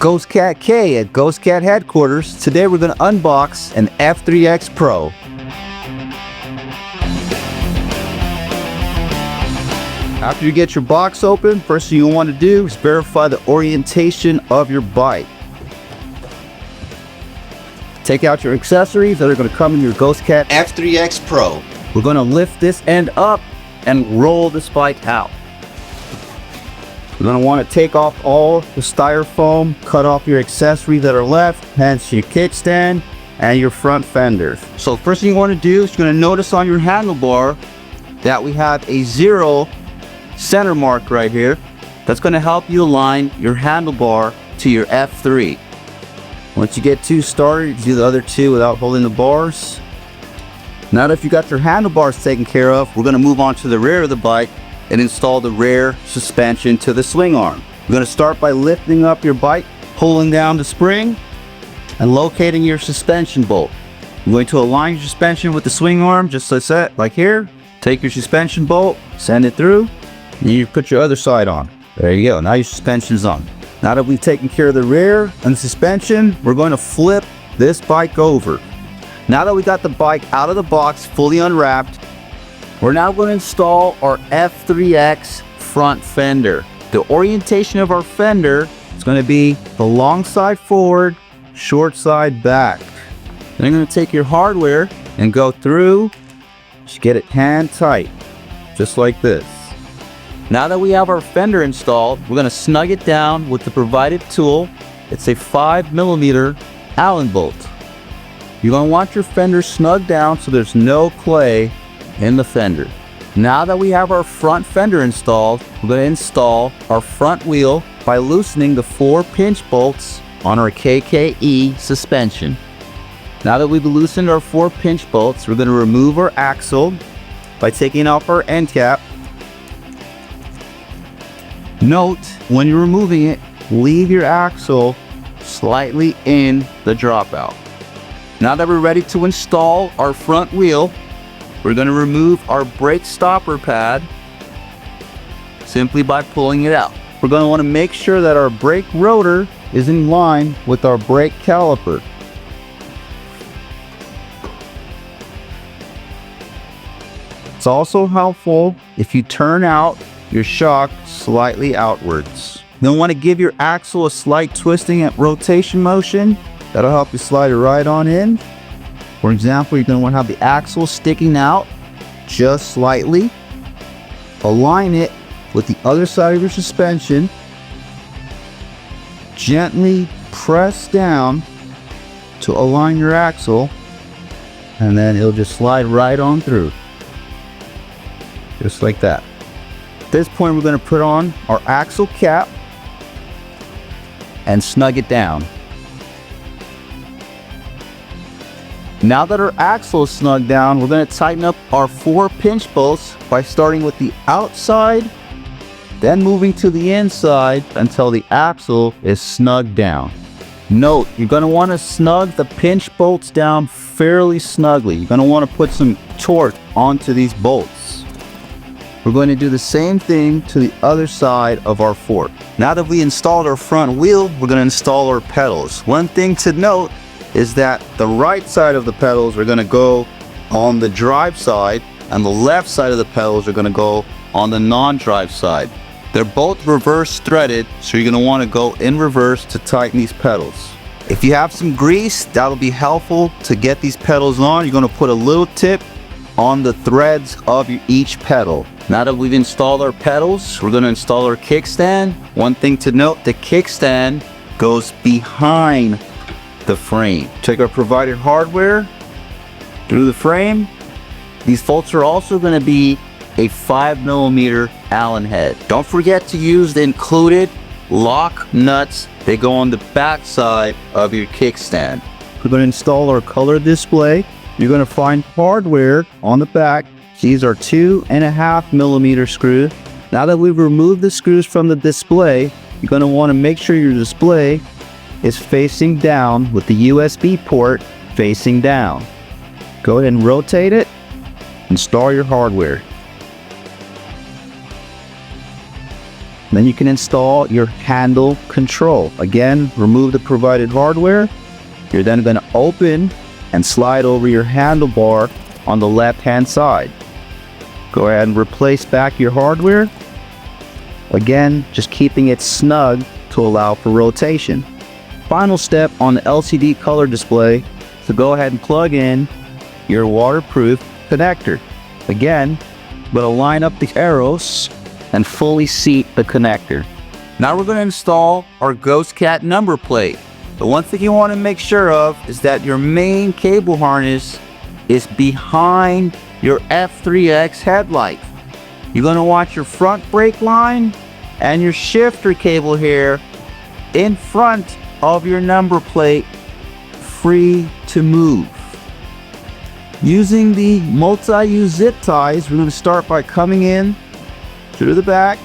Ghostcat K at Ghostcat headquarters. Today we're going to unbox an F3X Pro. After you get your box open, first thing you want to do is verify the orientation of your bike. Take out your accessories that are going to come in your Ghostcat F3X Pro. We're going to lift this end up and roll this bike out. You're going to want to take off all the styrofoam, cut off your accessories that are left, hence your kickstand and your front fenders. So first thing you want to do is you're going to notice on your handlebar that we have a 0 center mark right here. That's going to help you align your handlebar to your F3. Once you get 2 started, you do the other 2 without holding the bars. Now that you got your handlebars taken care of, we're going to move on to the rear of the bike and install the rear suspension to the swing arm. We're going to start by lifting up your bike, pulling down the spring, and locating your suspension bolt. You're going to align your suspension with the swing arm, just like that, like here. Take your suspension bolt, send it through, and you put your other side on. There you go, now your suspension's on. Now that we've taken care of the rear and the suspension, we're going to flip this bike over. Now that we got the bike out of the box, fully unwrapped, we're now going to install our F3X front fender. The orientation of our fender is going to be the long side forward, short side back. Then you're going to take your hardware and go through, just get it hand tight, just like this. Now that we have our fender installed, we're going to snug it down with the provided tool. It's a 5mm Allen bolt. You're going to want your fender snug down so there's no clay in the fender. Now that we have our front fender installed, we're going to install our front wheel by loosening the 4 pinch bolts on our KKE suspension. Now that we've loosened our 4 pinch bolts, we're going to remove our axle by taking off our end cap. Note, when you're removing it, leave your axle slightly in the dropout. Now that we're ready to install our front wheel, we're going to remove our brake stopper pad simply by pulling it out. We're going to want to make sure that our brake rotor is in line with our brake caliper. It's also helpful if you turn out your shock slightly outwards. Then want to give your axle a slight twisting and rotation motion. That'll help you slide it right on in. For example, you're going to want to have the axle sticking out just slightly. Align it with the other side of your suspension. Gently press down to align your axle, and then it'll just slide right on through. Just like that. At this point, we're going to put on our axle cap and snug it down. Now that our axle is snug down, we're going to tighten up our 4 pinch bolts by starting with the outside, then moving to the inside until the axle is snug down. Note, you're going to want to snug the pinch bolts down fairly snugly. You're going to want to put some torque onto these bolts. We're going to do the same thing to the other side of our fork. Now that we installed our front wheel, we're going to install our pedals. One thing to note is that the right side of the pedals are going to go on the drive side and the left side of the pedals are going to go on the non-drive side. They're both reverse threaded, so you're going to want to go in reverse to tighten these pedals. If you have some grease, that'll be helpful to get these pedals on. You're going to put a little tip on the threads of each pedal. Now that we've installed our pedals, we're going to install our kickstand. One thing to note, the kickstand goes behind the frame. Take our provided hardware through the frame. These bolts are also going to be a 5mm Allen head. Don't forget to use the included lock nuts. They go on the back side of your kickstand. We're going to install our color display. You're going to find hardware on the back. These are 2.5mm screws. Now that we've removed the screws from the display, you're going to want to make sure your display is facing down with the USB port facing down. Go ahead and rotate it. Install your hardware. Then you can install your handle control. Again, remove the provided hardware. You're then going to open and slide over your handlebar on the left-hand side. Go ahead and replace back your hardware. Again, just keeping it snug to allow for rotation. Final step on the LCD color display, so go ahead and plug in your waterproof connector. Again, I'm going to line up the arrows and fully seat the connector. Now we're going to install our Ghostcat number plate. The one thing you want to make sure of is that your main cable harness is behind your F3X headlight. You're going to want your front brake line and your shifter cable here in front of your number plate, free to move. Using the multi-use zip ties, we're going to start by coming in through the back,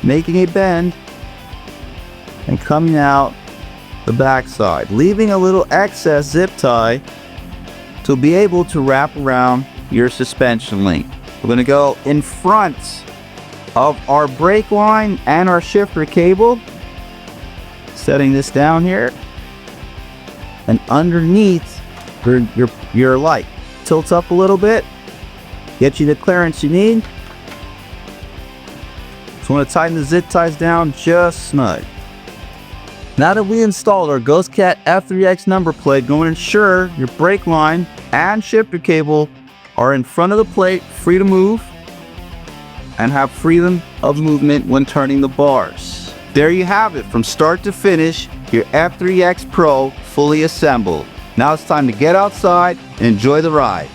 making a bend, and coming out the back side, leaving a little excess zip tie to be able to wrap around your suspension link. We're going to go in front of our brake line and our shifter cable, setting this down here, and underneath your light. Tilts up a little bit, get you the clearance you need. So want to tighten the zip ties down just snug. Now that we installed our Ghostcat F3X number plate, go and ensure your brake line and shifter cable are in front of the plate, free to move, and have freedom of movement when turning the bars. There you have it, from start to finish, your F3X Pro fully assembled. Now it's time to get outside and enjoy the ride.